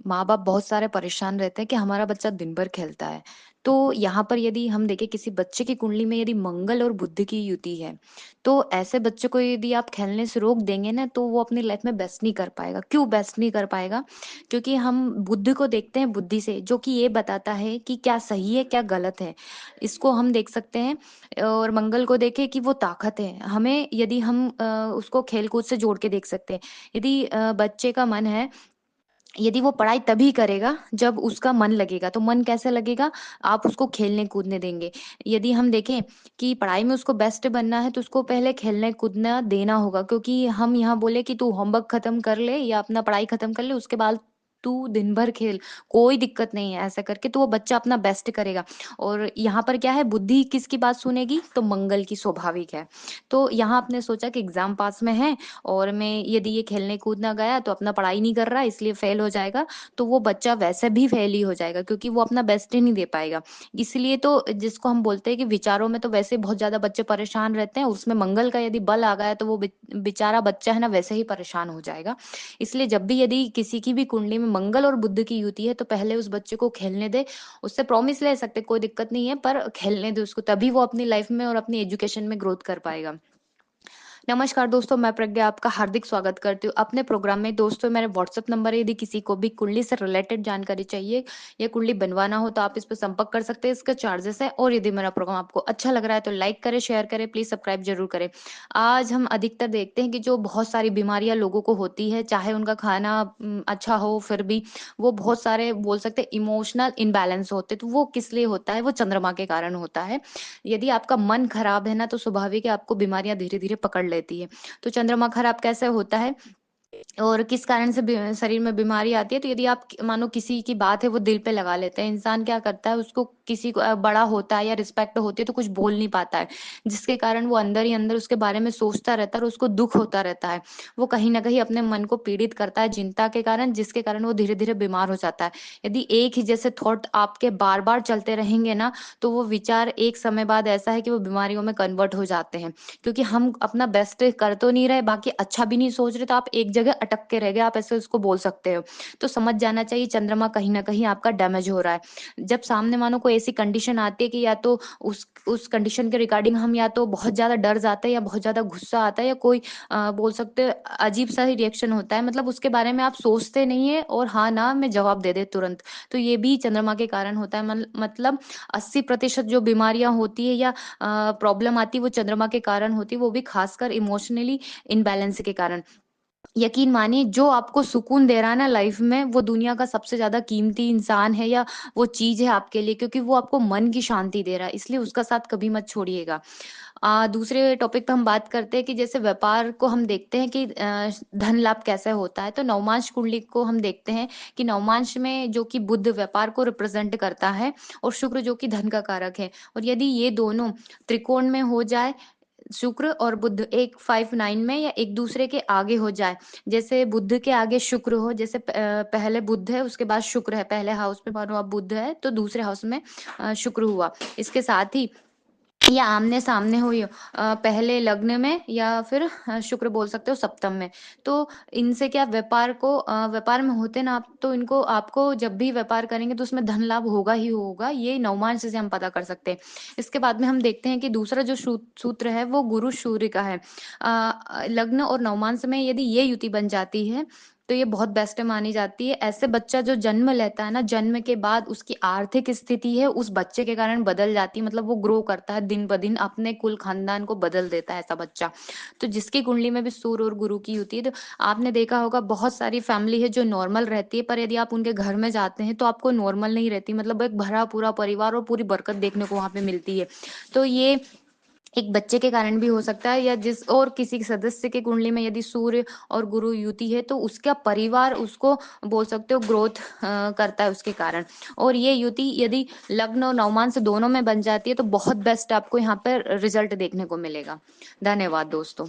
माँ-बाप बहुत सारे परेशान रहते हैं कि हमारा बच्चा दिन भर खेलता है। तो यहाँ पर यदि हम देखें किसी बच्चे की कुंडली में यदि मंगल और बुध की युति है, तो ऐसे बच्चे को यदि आप खेलने से रोक देंगे ना, तो वो अपनी लाइफ में बेस्ट नहीं कर पाएगा। क्यों बेस्ट नहीं कर पाएगा? क्योंकि हम बुध को देखते हैं बुद्धि से, जो कि ये बताता है कि क्या सही है, क्या गलत है। इसको हम देख सकते हैं और मंगल को देखें कि वो ताकत है। हमें यदि हम उसको खेल-कूद से जोड़ के देख सकते हैं। यदि बच्चे का मन है, यदि वो पढ़ाई तभी करेगा जब उसका मन लगेगा, तो मन कैसे लगेगा? आप उसको खेलने-कूदने देंगे। यदि हम देखें कि पढ़ाई में उसको बेस्ट बनना है, तो उसको पहले खेलने-कूदना देना होगा, क्योंकि हम यहाँ बोले कि तू होमवर्क खत्म कर ले या अपना पढ़ाई खत्म कर ले, उसके बाद तू दिन भर खेल, कोई दिक्कत नहीं है, ऐसा करके तो वो बच्चा अपना बेस्ट करेगा। और यहाँ पर क्या है, बुद्धि किसकी बात सुनेगी? तो मंगल की, स्वाभाविक है। तो यहाँ आपने सोचा कि एग्ज़ाम पास में है और मैं यदि ये खेलने कूदना गया तो अपना पढ़ाई नहीं कर रहा है इसलिए फेल हो जाएगा, तो वो बच्चा वैसे भी फेल ही हो जाएगा, क्योंकि वो अपना बेस्ट ही नहीं दे पाएगा। इसलिए तो जिसको हम बोलते हैं कि विचारों में तो वैसे बहुत ज़्यादा बच्चे परेशान रहते हैं, उसमें मंगल का यदि बल आ गया तो वो बेचारा बच्चा है ना वैसे ही परेशान हो जाएगा। इसलिए जब भी यदि किसी की भी कुंडली में मंगल और बुध की युति है, तो पहले उस बच्चे को खेलने दें। उससे प्रॉमिस ले सकते कोई दिक्कत नहीं है, पर खेलने दें उसको, तभी वो अपनी लाइफ में और अपनी एजुकेशन में ग्रोथ कर पाएगा। नमस्कार दोस्तों, मैं प्रज्ञा आपका हार्दिक स्वागत करती हूँ अपने प्रोग्राम में। दोस्तों, मेरे व्हाट्सएप नंबर है, यदि किसी को भी कुंडली से रिलेटेड जानकारी चाहिए या कुंडली बनवाना हो तो आप इस पर संपर्क कर सकते हैं। इसका चार्जेस है। और यदि मेरा प्रोग्राम आपको अच्छा लग रहा है तो लाइक करें, शेयर करें, प्लीज सब्सक्राइब जरूर करें। आज हम अधिकतर देखते हैं कि जो बहुत सारी बीमारियां लोगों को होती है, चाहे उनका खाना अच्छा हो, फिर भी वो बहुत सारे बोल सकते हैं इमोशनल इनबैलेंस होते हैं। तो वो किस लिए होता है? वो चंद्रमा के कारण होता है। यदि आपका मन खराब है ना, तो स्वाभाविक है आपको बीमारियां धीरे धीरे पकड़ लेती है। तो चंद्रमा खराब कैसे होता है और किस कारण से शरीर में बीमारी आती है? तो यदि आप मानो किसी की बात है वो दिल पे लगा लेते हैं, इंसान क्या करता है, उसको किसी को बड़ा होता है या रिस्पेक्ट होती है तो कुछ बोल नहीं पाता है, जिसके कारण वो अंदर ही अंदर उसके बारे में सोचता रहता है और उसको दुख होता रहता है। वो कहीं ना कहीं अपने मन को पीड़ित करता है चिंता के कारण, जिसके कारण वो धीरे धीरे बीमार हो जाता है। यदि एक ही जैसे थॉट आपके बार बार चलते रहेंगे ना, तो वो विचार एक समय बाद ऐसा है कि वो बीमारियों में कन्वर्ट हो जाते हैं। क्योंकि हम अपना बेस्ट कर तो नहीं रहे, बाकी अच्छा भी नहीं सोच रहे, तो आप एक जगह अटक के रह गए, आप ऐसे उसको बोल सकते हो। तो समझ जाना चाहिए चंद्रमा कहीं न कहीं आपका डैमेज हो रहा है। जब सामने मानो कोई ऐसी कंडीशन आती है कि या तो उस कंडीशन के रिगार्डिंग हम या तो बहुत ज़्यादा डर जाते हैं या बहुत ज़्यादा गुस्सा आता है या कोई बोल सकते हो अजीब-सा ही रिएक्शन होता है, मतलब उसके बारे में आप सोचते नहीं है और हाँ, ना में जवाब दे दें तुरंत। तो ये भी चंद्रमा के कारण होता है। मतलब 80% जो बीमारियाँ होती है या प्रॉब्लम आती है वो चंद्रमा के कारण होती है, वो भी खासकर इमोशनली इम्बैलेंस के कारण। यकीन मानिए जो आपको सुकून दे रहा है ना लाइफ में, वो दुनिया का सबसे ज़्यादा कीमती इंसान है या वो चीज़ है आपके लिए, क्योंकि वो आपको मन की शांति दे रहा है, इसलिए उसका साथ कभी मत छोड़िएगा। दूसरे टॉपिक पे हम बात करते हैं कि जैसे व्यापार को हम देखते हैं कि धन लाभ कैसे होता है, तो नवमांश कुंडली को हम देखते हैं कि नवमांश में जो कि बुध व्यापार को रिप्रेजेंट करता है और शुक्र जो कि धन का कारक है। और यदि ये दोनों त्रिकोण में हो जाए, शुक्र और बुध एक 5-9 में या एक दूसरे के आगे हो जाए, जैसे बुध के आगे शुक्र हो, जैसे पहले बुध है उसके बाद शुक्र है, पहले हाउस में मानो अब बुध है तो दूसरे हाउस में शुक्र हुआ। इसके साथ ही या आमने-सामने हो पहले लग्न में या फिर शुक्र बोल सकते हो सप्तम में। तो इनसे क्या व्यापार में होते ना आप, तो इनको आपको जब भी व्यापार करेंगे तो उसमें धन लाभ होगा ही होगा, ये नवमांश से हम पता कर सकते हैं। इसके बाद में हम देखते हैं कि दूसरा जो सूत्र है वो गुरु सूर्य का है। लग्न और नवमांश में यदि ये युति बन जाती है, तो ये बहुत बेस्ट मानी जाती है। ऐसे बच्चा जो जन्म लेता है ना, जन्म के बाद उसकी आर्थिक स्थिति है उस बच्चे के कारण बदल जाती है, मतलब वो ग्रो करता है दिन ब दिन, अपने कुल खानदान को बदल देता है ऐसा बच्चा। तो जिसकी कुंडली में भी सूर्य और गुरु की होती है, तो आपने देखा होगा बहुत सारी फैमिली है जो नॉर्मल रहती है, पर यदि आप उनके घर में जाते हैं तो आपको नॉर्मल नहीं रहती, मतलब एक भरा पूरा परिवार और पूरी बरकत देखने को वहाँ पे मिलती है। तो ये एक बच्चे के कारण भी हो सकता है या जिस और किसी सदस्य की कुंडली में यदि सूर्य और गुरु युति है, तो उसका परिवार उसको बोल सकते हो ग्रोथ करता है उसके कारण। और ये युति यदि लग्न और नवमांश दोनों में बन जाती है तो बहुत बेस्ट आपको यहाँ पर रिजल्ट देखने को मिलेगा। धन्यवाद दोस्तों।